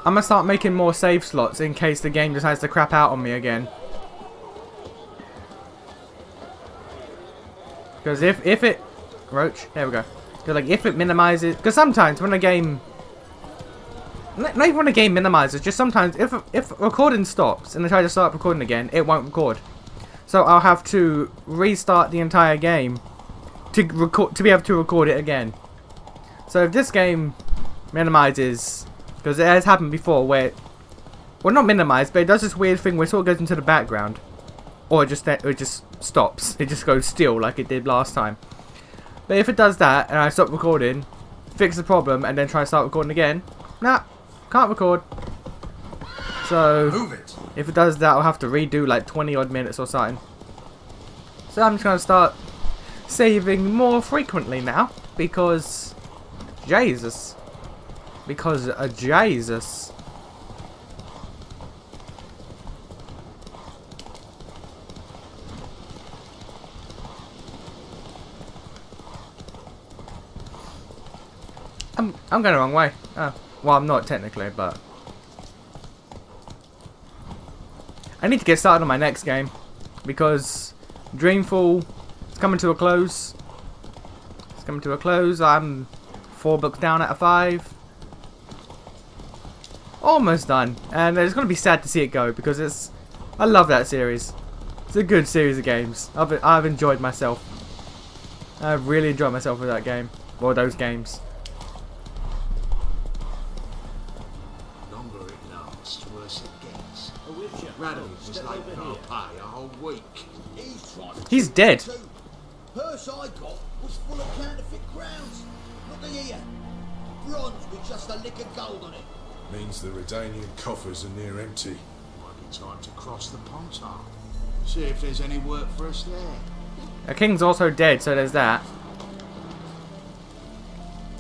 I'm gonna start making more save slots in case the game decides to crap out on me again. Because if it... Roach, there we go. Because like if it minimizes... Because sometimes when a game... Not even when a game minimizes, just sometimes if recording stops and I try to start recording again, it won't record. So I'll have to restart the entire game to be able to record it again. So if this game minimizes, because it has happened before where, well, not minimized, but it does this weird thing where it sort of goes into the background, or it just stops. It just goes still like it did last time. But if it does that and I stop recording, fix the problem, and then try to start recording again, nah, can't record. So if it does that, I'll have to redo like 20 odd minutes or something. So I'm just gonna start saving more frequently now because Jesus. Because Jesus. I'm going the wrong way. Oh, well, I'm not technically, but I need to get started on my next game because Dreamfall is coming to a close. It's coming to a close. I'm 4 books down out of 5. Almost done, and it's going to be sad to see it go because I love that series. It's a good series of games. I've enjoyed myself. I've really enjoyed myself with that game, or those games. Longer it lasts, worse it gets. Radley was late for our pay a whole week. He's dead. Purse I got was full of counterfeit crowns. Look at here. Bronze with just a lick of gold on it. Means the Redanian coffers are near empty. Might be time to cross the Pontar. See if there's any work for us there. The king's also dead, so there's that.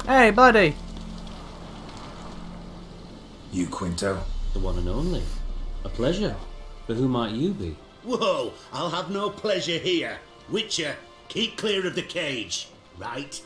Hey, buddy. You, Quinto? The one and only. A pleasure. But who might you be? Whoa, I'll have no pleasure here. Witcher, keep clear of the cage, right?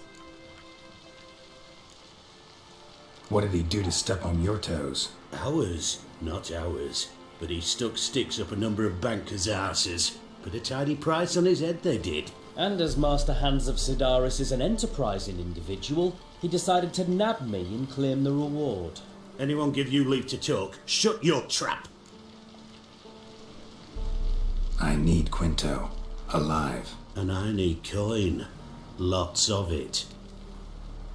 What did he do to step on your toes? Ours, not ours. But he stuck sticks up a number of bankers' arses. Put a tidy price on his head, they did. And as Master Hans of Sidaris is an enterprising individual, he decided to nab me and claim the reward. Anyone give you leave to talk? Shut your trap! I need Quinto. Alive. And I need coin. Lots of it.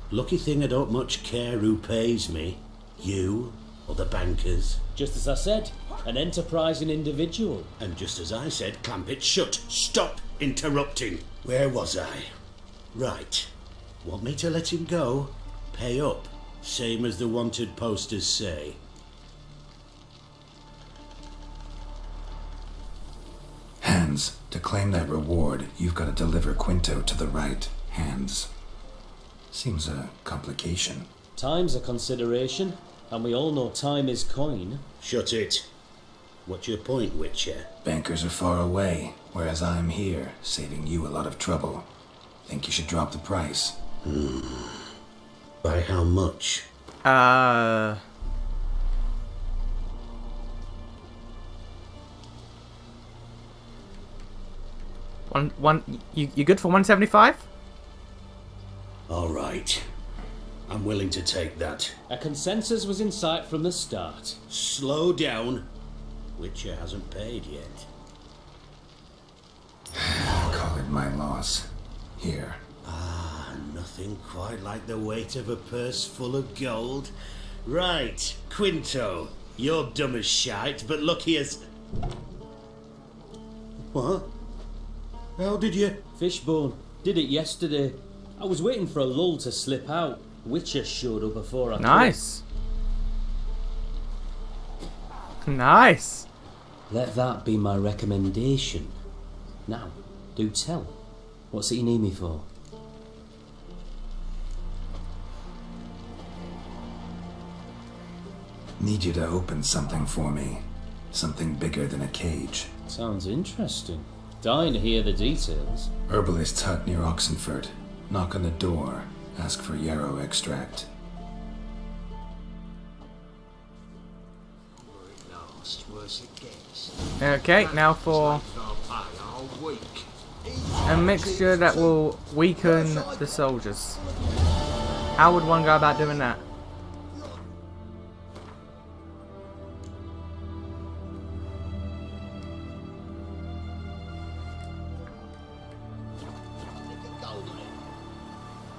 Lucky thing I don't much care who pays me. You or the bankers. Just as I said, an enterprising individual. And just as I said, clamp it shut. Stop interrupting. Where was I? Right. Want me to let him go? Pay up. Same as the wanted posters say. Hands, to claim that reward, you've got to deliver Quinto to the right hands. Seems a complication. Time's a consideration, and we all know time is coin. Shut it. What's your point, Witcher? Bankers are far away, whereas I'm here, saving you a lot of trouble. Think you should drop the price? By how much? You good for 175? All right. I'm willing to take that. A consensus was in sight from the start. Slow down. Witcher hasn't paid yet. Call it my loss. Here. Nothing quite like the weight of a purse full of gold. Right, Quinto. You're dumb as shite, but lucky as... What? How did you... Fishbone. Did it yesterday. I was waiting for a lull to slip out. Witcher showed up before I Nice. Nice. Let that be my recommendation. Now, do tell. What's it you need me for? Need you to open something for me. Something bigger than a cage. Sounds interesting. Dying to hear the details. Herbalist's hut near Oxenford. Knock on the door. Ask for yarrow extract. last, worse it gets. Okay, now for I'll pay a whole week. a mixture that will weaken the soldiers. How would one go about doing that?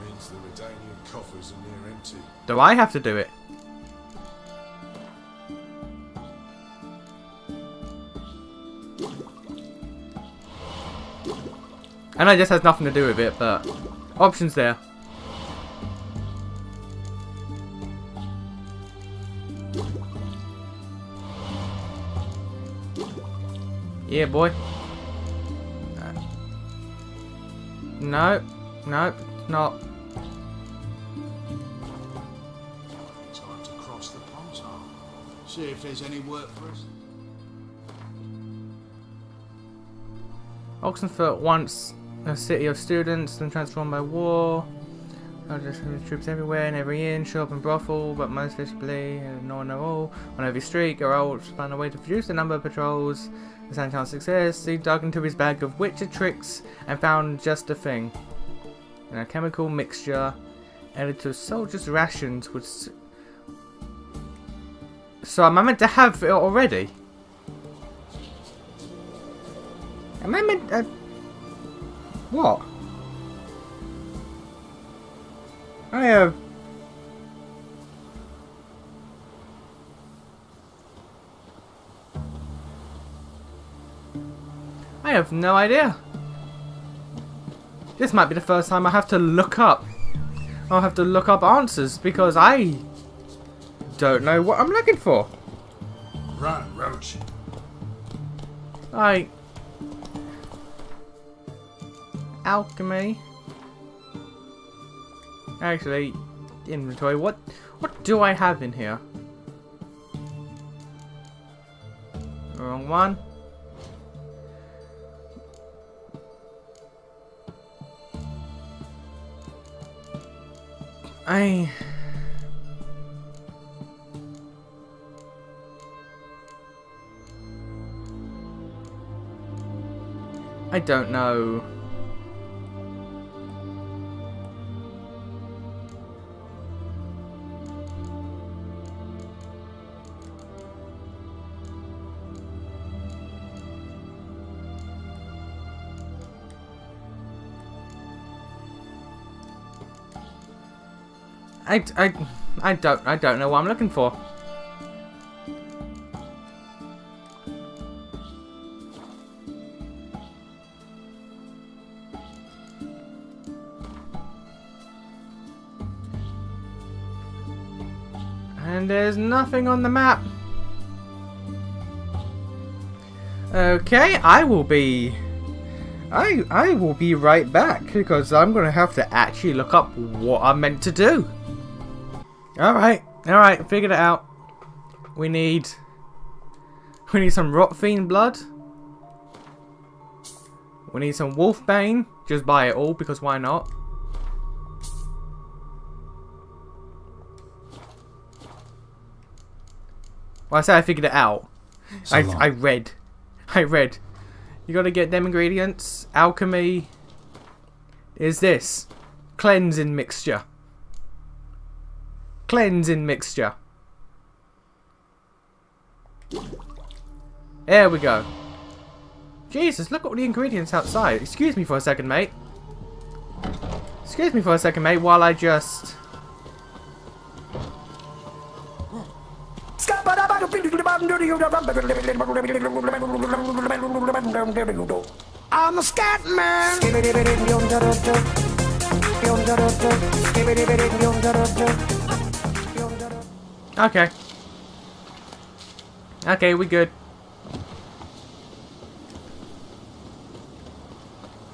Means the Redanian coffers are near empty. Do I have to do it? I know this has nothing to do with it, but options there. Yeah, boy. No, no, not. Time to cross the ponton. See if there's any work for us. Oxenfurt once a city of students, then transformed by war. Just troops everywhere in every inn, shop and brothel, but most visibly, no one at all. On every street, Geralt found a way to reduce the number of patrols. The same chance success, he dug into his bag of witcher tricks and found just the thing. And a chemical mixture added to soldiers' rations would. So am I meant to have it already? Am I meant? What? I have. I have no idea. This might be the first time I have to look up. I'll have to look up answers because I don't know what I'm looking for. Run, Roach. Like alchemy. Actually, inventory. What do I have in here? Wrong one. I don't know. I don't know what I'm looking for. And there's nothing on the map. Okay, I will be right back because I'm gonna have to actually look up what I'm meant to do. Alright, figured it out. We need some Rotfiend blood. We need some Wolfbane. Just buy it all because why not? Well, I say I figured it out. I read. You gotta get them ingredients. Alchemy is this. Cleansing mixture. Cleansing mixture. There we go. Jesus, look at all the ingredients outside. Excuse me for a second, mate. Excuse me for a second, mate, while I just... I'm a scat man. Okay. Okay, we good.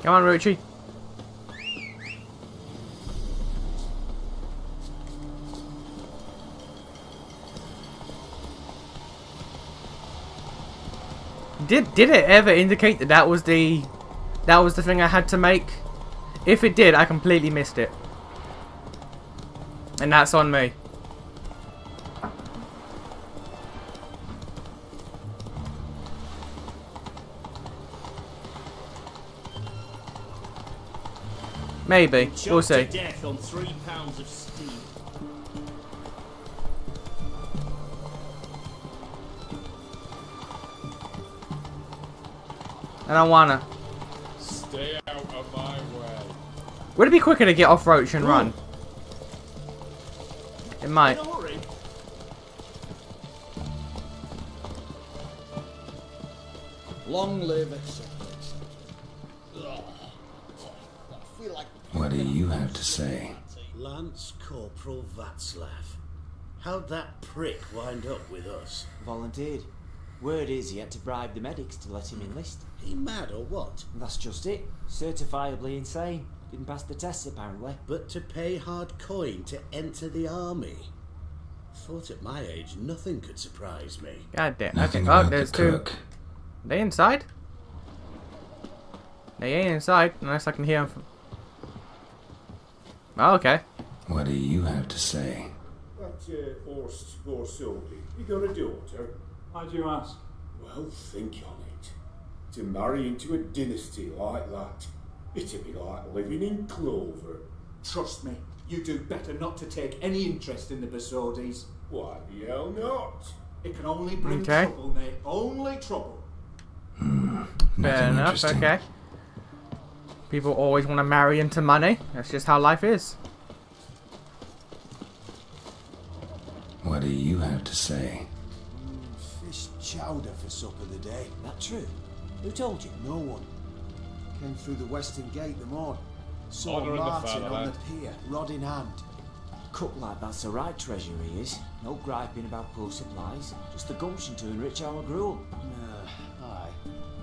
Come on, Ruchi. Did it ever indicate that that was the thing I had to make? If it did, I completely missed it. And that's on me. Maybe. We'll Choked see. to death on 3 pounds of steam. I don't wanna. Stay out of my way. Would it be quicker to get off Roach and run? It might. In a hurry. Long live acceptance. I feel like What do you have to say? Lance Corporal Václav. How'd that prick wind up with us? Volunteered. Word is he had to bribe the medics to let him enlist. He mad or what? That's just it. Certifiably insane. Didn't pass the tests apparently. But to pay hard coin to enter the army? Thought at my age nothing could surprise me. God damn. Nothing Okay. Oh, about there's the two. cook. They inside? They ain't inside unless I can hear them. Oh, okay. What do you have to say? That Horst Borsoldi, you got a daughter? Why do you ask? Well, think on it. To marry into a dynasty like that, it'd be like living in clover. Trust me, you do better not to take any interest in the Besodis. Why the hell not? It can only bring Okay. trouble, Nate. Only trouble. Fair Nothing enough, interesting. okay. People always want to marry into money. That's just how life is. What do you have to say? fish chowder for supper today. That true? Who told you? No one. Came through the western gate the morning. Saw Honour in the Martin on fatherland. the pier, rod in hand. Cook lad, that's the right treasure he is. No griping about poor supplies. Just the gumption to enrich our gruel. Aye.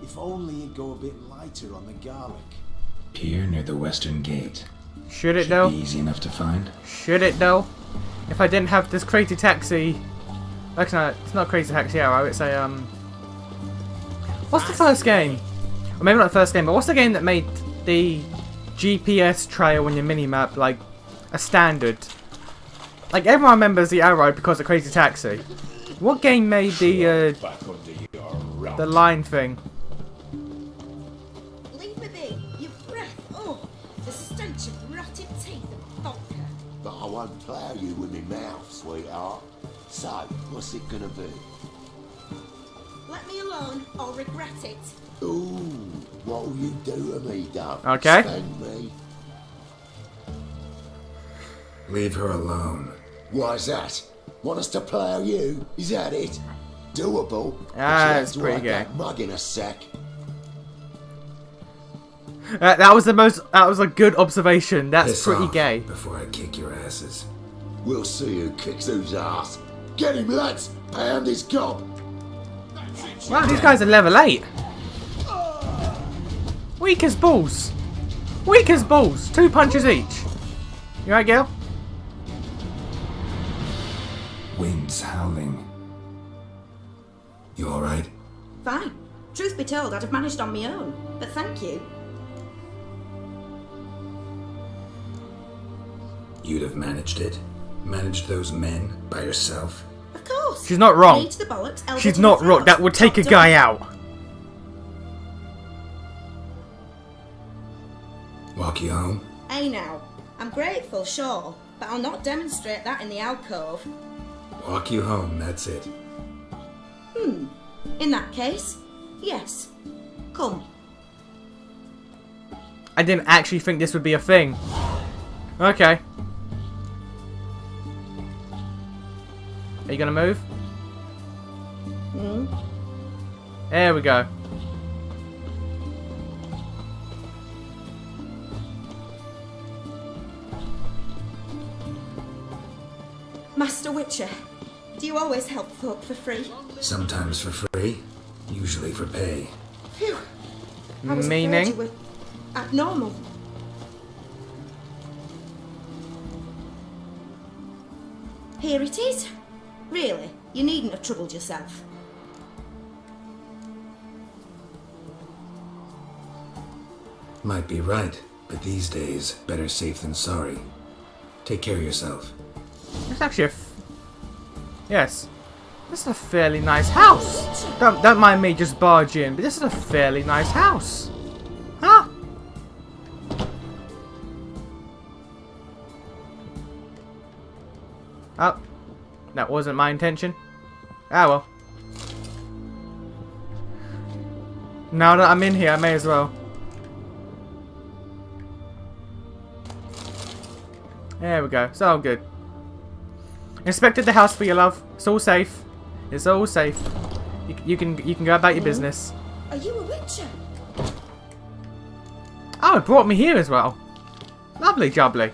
If only you'd go a bit lighter on the garlic. Pier near the western gate. Should it Should though? be easy enough to find. Should it though? If I didn't have this crazy taxi. Actually, no, it's not crazy taxi. Yeah, I would say What's the first game? Or maybe not the first game, but what's the game that made the GPS trail on your minimap like a standard? Like everyone remembers the arrow because of Crazy Taxi. What game made the line thing? Leave me be. Your breath. Oh, the stench of rotted teeth and vodka. But I won't plough you with my mouth, sweetheart. So, what's it gonna be? Let me alone or regret it. Ooh, what'll you do to me, Dove? Okay. Spank me? Leave her alone. Why's that? Want us to plough you? Is that it? Doable. But Ah, you it's have to pretty hide gay. that mug in a sack. That was a good observation. That's Piss pretty off gay. Before I kick your asses. We'll see who kicks whose ass. Get him, lads! Pound his gob! Wow, these guys are level 8. Weak as balls. Weak as balls. 2 punches each. You right, Gil? Winds howling. You alright? Fine. Truth be told, I'd have managed on my own. But thank you. You'd have managed it? Managed those men by yourself? Of course. She's not wrong. Knee to the bollocks, elbow She's to not the wrong. throat. That would take a Top guy done. out. Walk you home? Hey now. I'm grateful, sure, but I'll not demonstrate that in the alcove. Walk you home, that's it. In that case, yes. Come. I didn't actually think this would be a thing. Okay. Are you gonna move? There we go. Master Witcher, do you always help folk for free? Sometimes for free, usually for pay. Phew. I was Meaning? afraid you were abnormal. Here it is. Really, you needn't have troubled yourself. Might be right, but these days, better safe than sorry. Take care of yourself. It's actually yes. This is a fairly nice house. Don't mind me just barging in, but this is a fairly nice house. Huh? Oh, that wasn't my intention. Ah well. Now that I'm in here, I may as well. There we go. It's all good. Inspected the house for you, love. It's all safe. It's all safe. You can go about your business. Are you a witcher? Oh, it brought me here as well. Lovely jubbly.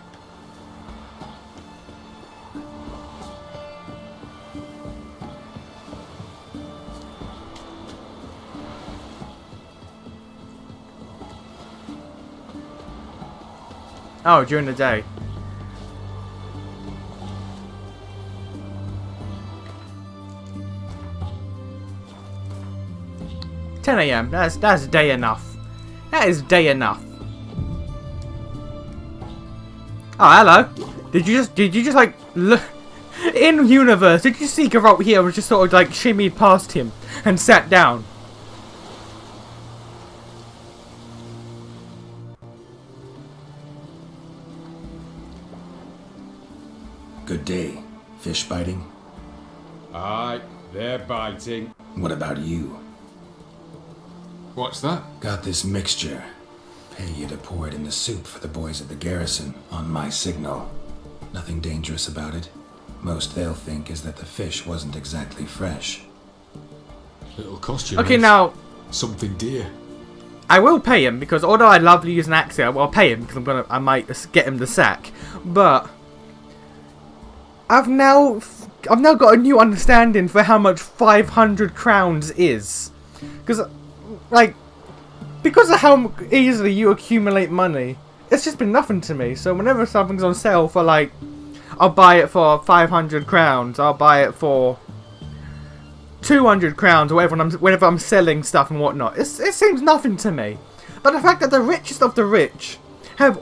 Oh, during the day. $10 AM. That's day enough. That is day enough. Oh, hello. Did you just like look in universe? Did you see Geralt here was just sort of like shimmied past him and sat down? Good day. Fish biting? Aye, they're biting. What about you? What's that? Got this mixture. Pay you to pour it in the soup for the boys at the garrison on my signal. Nothing dangerous about it. Most they'll think is that the fish wasn't exactly fresh. It'll cost you. Okay, mate. now Something dear. I will pay him because although I love using an axe, I'll pay him because I might get him the sack. But I've now got a new understanding for how much 500 crowns is, because of how easily you accumulate money, it's just been nothing to me. So whenever something's on sale for like, I'll buy it for 500 crowns, I'll buy it for 200 crowns, or whenever I'm selling stuff and whatnot. It seems nothing to me. But the fact that the richest of the rich have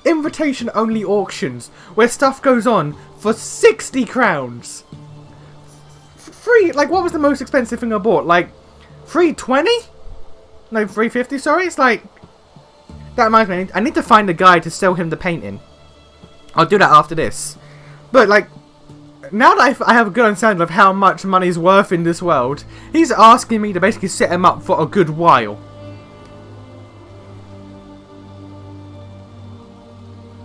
invitation-only auctions where stuff goes on for 60 crowns. Free, like, what was the most expensive thing I bought? Like, 320? No, 350, sorry? It's like, that reminds me, I need to find a guy to sell him the painting. I'll do that after this. But, like, now that I have a good understanding of how much money's worth in this world, he's asking me to basically set him up for a good while.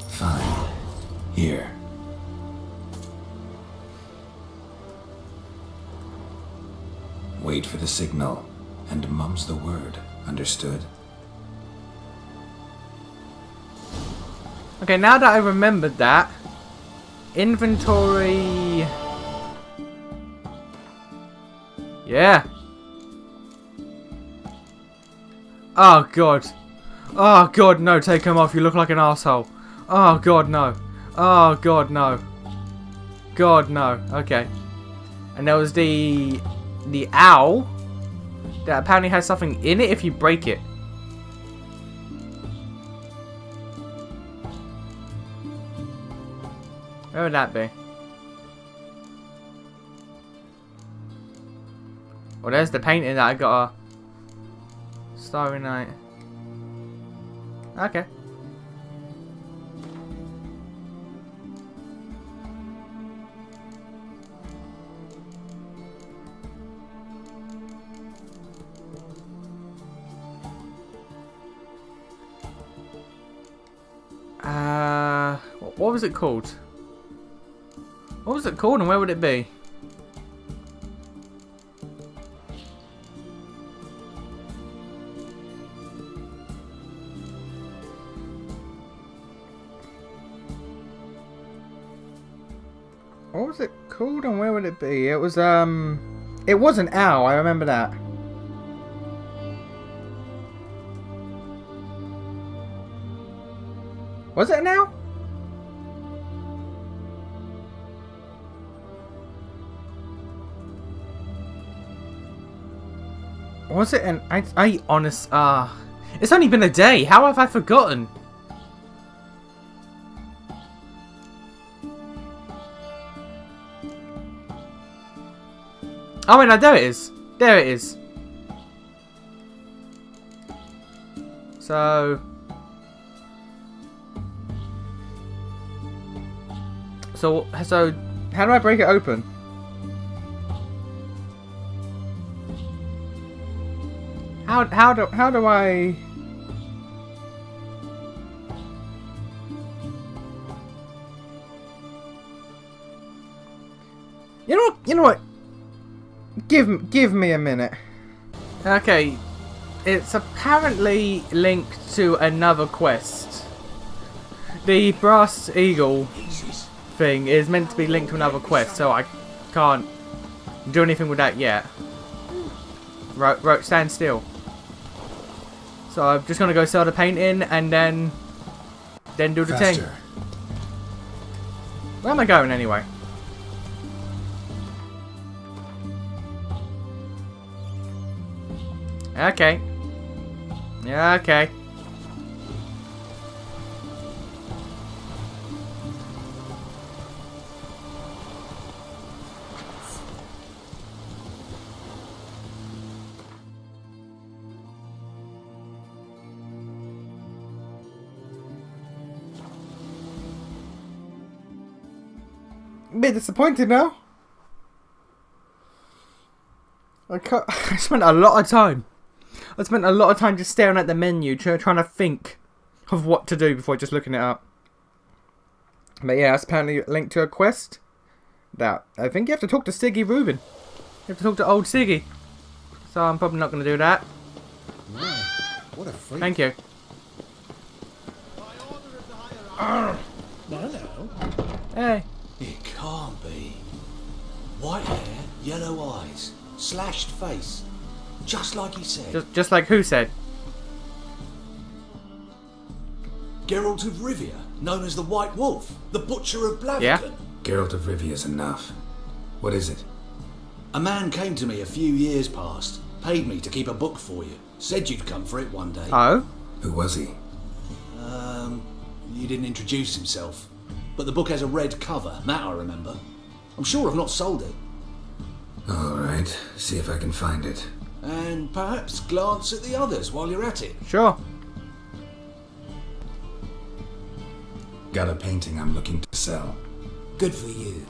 Fine. Here. Wait for the signal, and mum's the word. Understood? Okay, now that I remembered that, inventory. Yeah. Oh god. Oh god, no, take him off. You look like an asshole. Oh god, no. Oh god, no. God, no. Okay. And there was the owl that apparently has something in it if you break it. Where would that be? Well, there's the painting that I got a Starry Night. Okay. What was it called? What was it called and where would it be? What was it called and where would it be? It was it was an owl, I remember that. Was it an owl? Was it an... I honest... it's only been a day. How have I forgotten? Oh, wait, no, there it is. There it is. So... So How do I break it open? How do I? You know what? Give me a minute. Okay, it's apparently linked to another quest. The brass eagle thing is meant to be linked to another quest, so I can't do anything with that yet. Right, stand still. So I'm just gonna go sell the painting and then do the thing. Where am I going anyway? Okay. Yeah, okay. A bit disappointed now. I spent a lot of time. I spent a lot of time just staring at the menu, trying to think of what to do before just looking it up. But yeah, it's apparently linked to a quest that I think you have to talk to Siggy Rubin. You have to talk to old Siggy. So I'm probably not going to do that. Wow, what a freak. Thank you. No. Hey. It can't be. White hair, yellow eyes, slashed face. Just like he said. Just like who said? Geralt of Rivia, known as the White Wolf, the Butcher of Blaviken. Yeah. Geralt of Rivia is enough. What is it? A man came to me a few years past, paid me to keep a book for you, said you'd come for it one day. Oh? Who was he? He didn't introduce himself. But the book has a red cover, that I remember. I'm sure I've not sold it. Alright, see if I can find it. And perhaps glance at the others while you're at it. Sure. Got a painting I'm looking to sell. Good for you.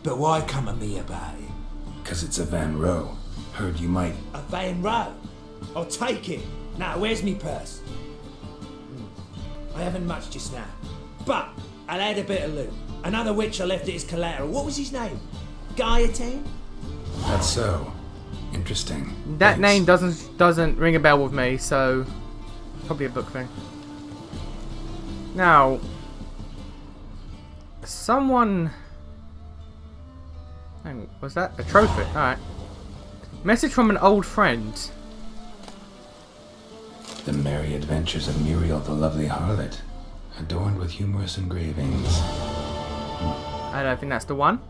But why come to me about it? 'Cause it's a Van Row. Heard you might... A Van Row? I'll take it. Now, where's me purse? I haven't much just now. But I'll add a bit of loot. Another witch I left it as collateral. What was his name? Gaiatan? That's so. Interesting. That Thanks. name doesn't ring a bell with me, so probably a book thing. Now, someone. Hang on, was that a trophy? All right. Message from an old friend. The Merry Adventures of Muriel the Lovely Harlot, adorned with humorous engravings. I don't think that's the one.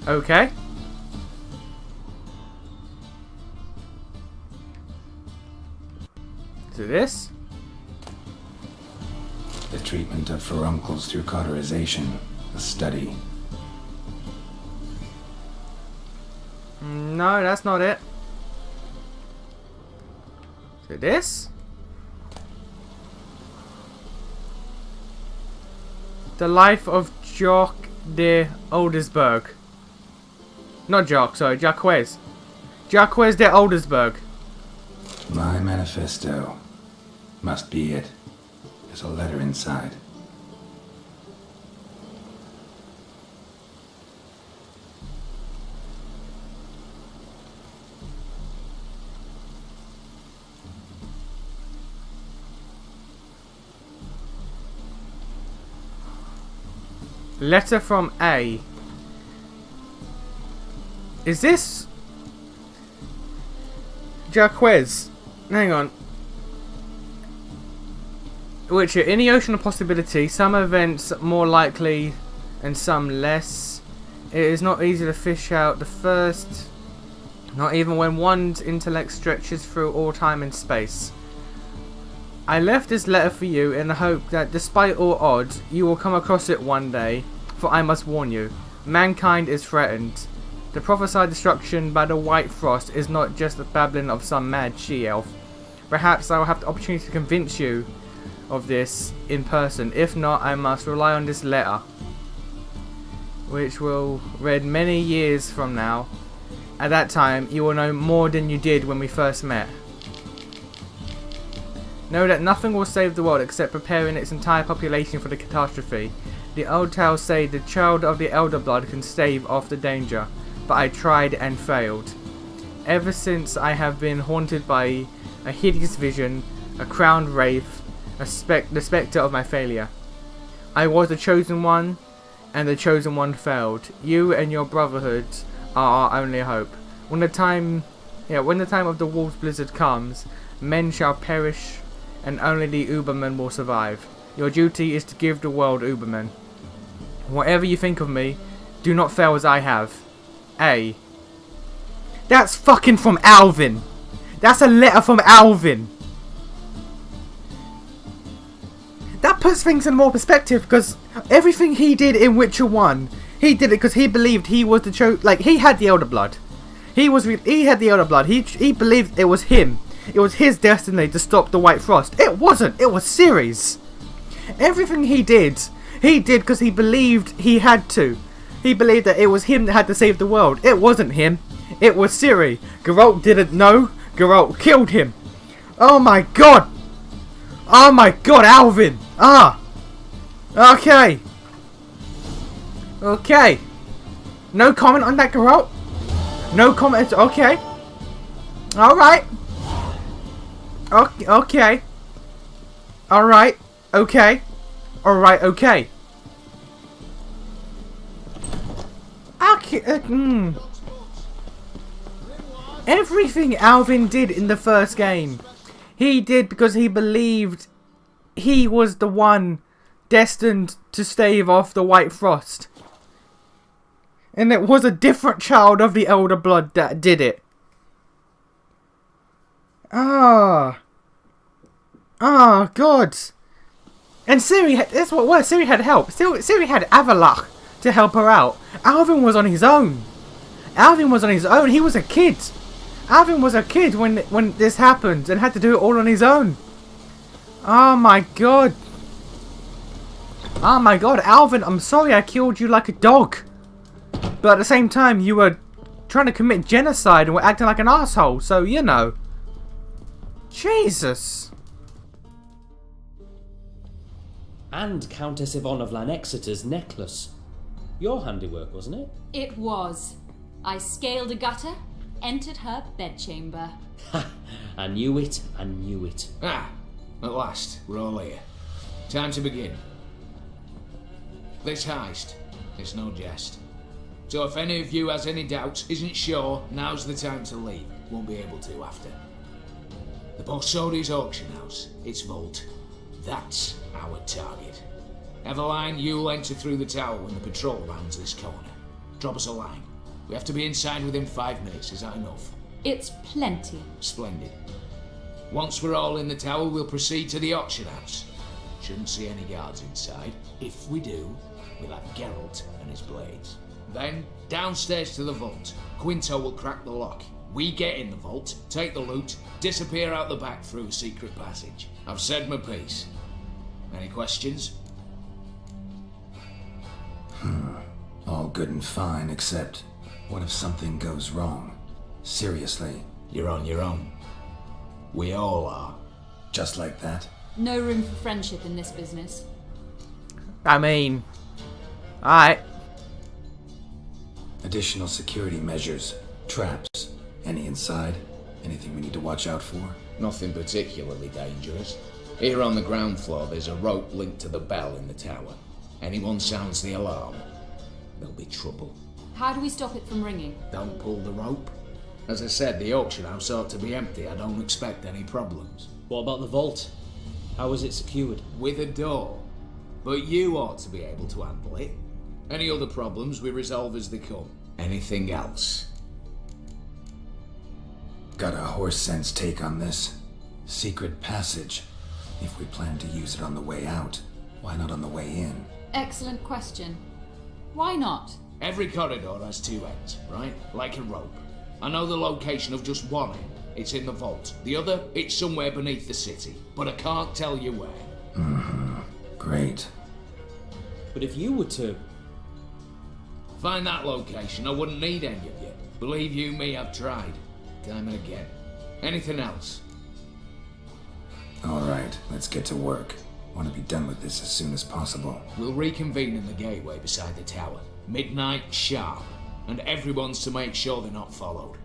Okay. So this? The treatment of furuncles through cauterization. A study. No, that's not it. So this? The life of Jock de Oldersberg. Not Jock, sorry, Jacques. Jacques de Oldersberg. My manifesto. Must be it. There's a letter inside. Letter from A. Is this Jacques? Hang on. Which are in the ocean of possibility, some events more likely and some less. It is not easy to fish out the first, not even when one's intellect stretches through all time and space. I left this letter for you in the hope that despite all odds, you will come across it one day, for I must warn you, mankind is threatened. The prophesied destruction by the White Frost is not just the babbling of some mad she-elf. Perhaps I will have the opportunity to convince you of this in person. If not, I must rely on this letter, which will read many years from now. At that time, you will know more than you did when we first met. Know that nothing will save the world except preparing its entire population for the catastrophe. The old tales say the child of the Elder Blood can stave off the danger, but I tried and failed. Ever since I have been haunted by a hideous vision, a crowned wraith, the spectre of my failure. I was the chosen one, and the chosen one failed. You and your brotherhood are our only hope. When the time of the wolf's blizzard comes, men shall perish, and only the Ubermen will survive. Your duty is to give the world Ubermen. Whatever you think of me, do not fail as I have. A. That's fucking from Alvin. That's a letter from Alvin. That puts things in more perspective, because everything he did in Witcher 1, he did it because he believed he was the like, he had the Elder Blood. He had the Elder Blood. He believed it was him. It was his destiny to stop the White Frost. It wasn't. It was Ciri's. Everything he did because he believed he had to. He believed that it was him that had to save the world. It wasn't him. It was Ciri. Geralt didn't know. Geralt killed him. Oh my god. Oh my god, Alvin. Ah. Okay. Okay. No comment on that, Geralt? No comment. Okay. Alright. Okay. Alright. Okay. Alright, okay. Okay. Everything Alvin did in the first game, he did because he believed he was the one destined to stave off the White Frost. And it was a different child of the Elder Blood that did it. Ah. Oh, God. And Ciri had, that's what was, Ciri had help. Ciri had Avalach to help her out. Alvin was on his own. Alvin was on his own. He was a kid. Alvin was a kid when this happened and had to do it all on his own. Oh my god. Oh my god, Alvin, I'm sorry I killed you like a dog. But at the same time, you were trying to commit genocide and were acting like an asshole, so you know. Jesus. And Countess Yvonne of Lanexeter's necklace. Your handiwork, wasn't it? It was. I scaled a gutter, entered her bedchamber. Ha! I knew it, I knew it. Ah, at last, we're all here. Time to begin. This heist, it's no jest. So if any of you has any doubts, isn't sure, now's the time to leave. Won't be able to after. The Borsodi's auction house, its vault. That's our target. Eveline, you'll enter through the tower when the patrol rounds this corner. Drop us a line. We have to be inside within 5 minutes. Is that enough? It's plenty. Splendid. Once we're all in the tower, we'll proceed to the auction house. Shouldn't see any guards inside. If we do, we'll have Geralt and his blades. Then, downstairs to the vault. Quinto will crack the lock. We get in the vault, take the loot, disappear out the back through a secret passage. I've said my piece. Any questions? All good and fine, except what if something goes wrong? Seriously. You're on your own. We all are. Just like that? No room for friendship in this business. I mean... Alright. Additional security measures. Traps. Any inside? Anything we need to watch out for? Nothing particularly dangerous. Here on the ground floor, there's a rope linked to the bell in the tower. Anyone sounds the alarm, there'll be trouble. How do we stop it from ringing? Don't pull the rope. As I said, the auction house ought to be empty. I don't expect any problems. What about the vault? How was it secured? With a door. But you ought to be able to handle it. Any other problems we resolve as they come. Anything else? Got a horse sense take on this. Secret passage. If we plan to use it on the way out, why not on the way in? Excellent question. Why not? Every corridor has two ends, right? Like a rope. I know the location of just one end. It's in the vault. The other, it's somewhere beneath the city. But I can't tell you where. Great. But if you were to... Find that location, I wouldn't need any of you. Believe you me, I've tried. Time and again. Anything else? Alright, let's get to work. Want to be done with this as soon as possible. We'll reconvene in the gateway beside the tower. Midnight sharp. And everyone's to make sure they're not followed.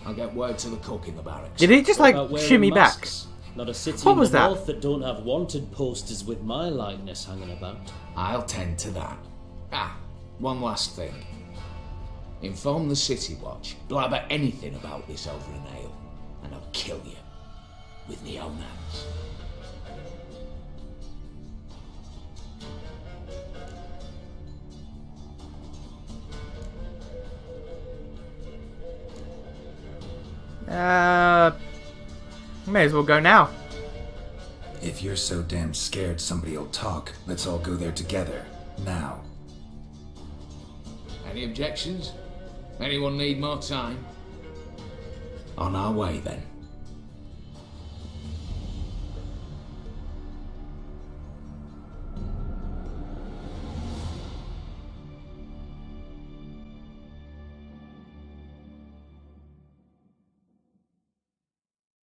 I'll get word to the cook in the barracks. Did he just What like about wearing shimmy back? masks? Not a city What in was the that? north that don't have wanted posters with my likeness hanging about. I'll tend to that. One last thing. Inform the City Watch. Blabber anything about this over an ale, and I'll kill you. With my own hands. May as well go now. If you're so damn scared somebody'll talk, let's all go there together. Now. Any objections? Anyone need more time? On our way then.